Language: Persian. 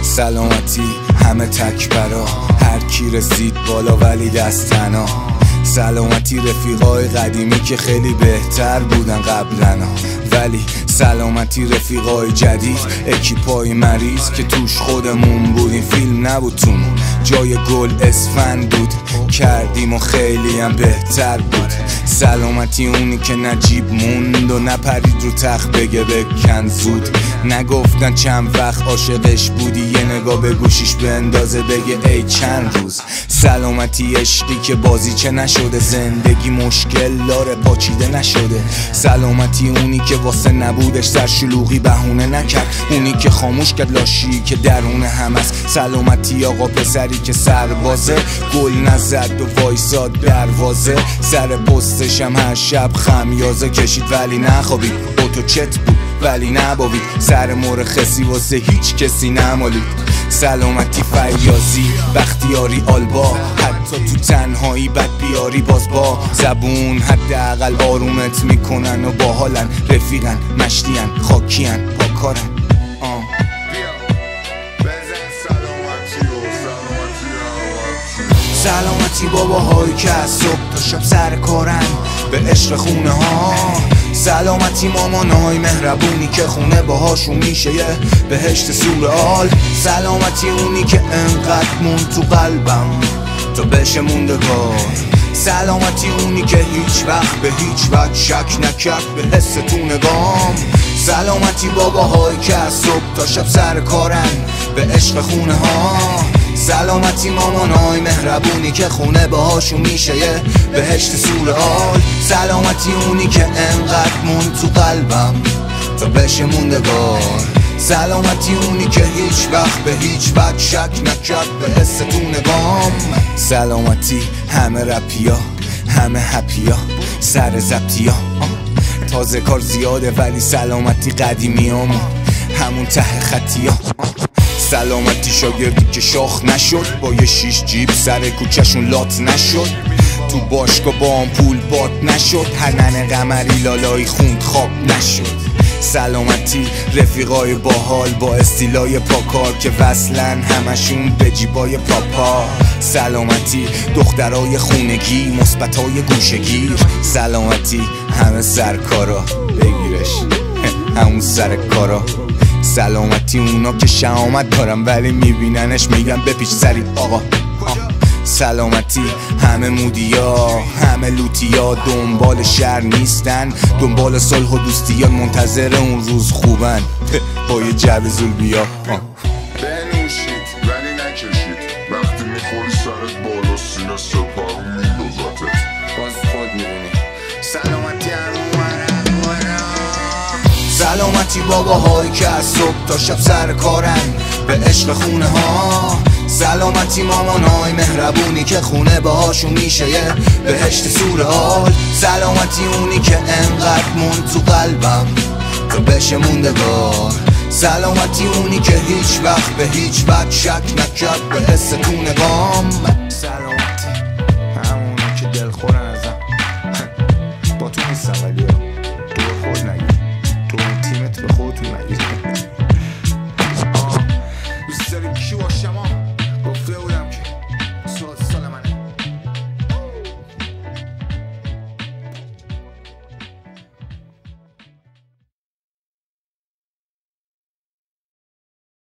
سلامتی همه تکبرا، هر کی رسید بالا ولی دست تنها. سلامتی رفیقای قدیمی که خیلی بهتر بودن قبلنا، ولی سلامتی رفیقای جدید، اکیپای مریض که توش خودمون بودیم. فیلم نبود تومون، جای گل اسفند بود، کردیم و خیلی هم بهتر بود. سلامتی اونی که نجیب موند و نپرید رو تخت بگه بکن زود. نگفتن چند وقت عاشقش بودی، یه نگاه به گوشیش بندازه بگه ای چند روز. سلامتی عشقی که بازی چه نشده، زندگی مشکل داره پاچیده نشده. سلامتی اونی که واسه نبودش سر شلوغی بهونه نکرد، اونی که خاموش کرد لاشی که درون هم است. سلامتی آقا پسری که سربازه، گل نزد و وایساد دروازه. سر پستش هم هر شب خمیازه کشید ولی نخوابید، اوتو چت بود ولی نبابید، سر مرخصی واسه هیچ کسی نمالید. سلامتی فیاضی بختیاری آلبا، حتی تو تنهایی بد بیاری باز با زبون حداقل آرومت میکنن و باحالن، رفیقن، مشتین، خاکین، پاکارن. سلامتی باباهایی که از صبح تا شب سر کارن به عشق خونه ها. سلامتی مامانای مهربونی که خونه باهاشون میشه یه بهشت سورئال. سلامتی اونی که انقدر مون تو قلبم تا بشه موندگار. سلامتی اونی که هیچ وقت به هیچ وجه شک نکرد به حس تو نگام. سلامتی باباهایی که از صبح تا شب سر کارن به عشق خونه ها. سلامتی مامانای مهربونی که خونه باهاشون میشه یه بهشت سورئال. سلامتی اونی که انقدر مون تو قلبم تا بشه موندگار. سلامتی اونی که هیچ وقت به هیچ وجه شک نکرد به حس تو نگام. سلامتی همه رپیا، همه هپیا، سر زبطیا. تازه کار زیاده ولی سلامتی قدیمیامون همون ته خطیا. سلامتی شاگردی که شاخ نشد، با یه 6 جیب سر کوچه‌شون لات نشد، تو باشگاه با آمپول باد نشد، هنن قمری لالایی خوند خواب نشد. سلامتی رفیقای باحال با استیلای پاکار که وصلن همشون به جیبای پاپا. سلامتی دخترای خونگی، مثبتای گوشگیر. سلامتی همه سرکارا، بگیرش همون سر کارا. سلامتی اونا که شهامت دارن ولی میبیننش میگن بپیچ سری آقا. سلامتی همه مودیا، همه لوتیا، دنبال شر نیستن، دنبال صلح و دوستیان، منتظر اون روز خوبن با یه جعبه زول بیا. بنوشید ولی نکشید، وقتی میخوری سرت بالا سینه سپر میدازتت، باز خود میدونی. سلامتی سلامتی باباهایی که از صبح تا شب سر کارن به عشق خونه ها. سلامتی مامانای مهربونی که خونه باهاشون میشه یه بهشت سورئال. سلامتی اونی که انقدر مون تو قلبم تا بشه موندگار. سلامتی اونی که هیچ وقت به هیچ وجه شک نکرد به حس تو نگام.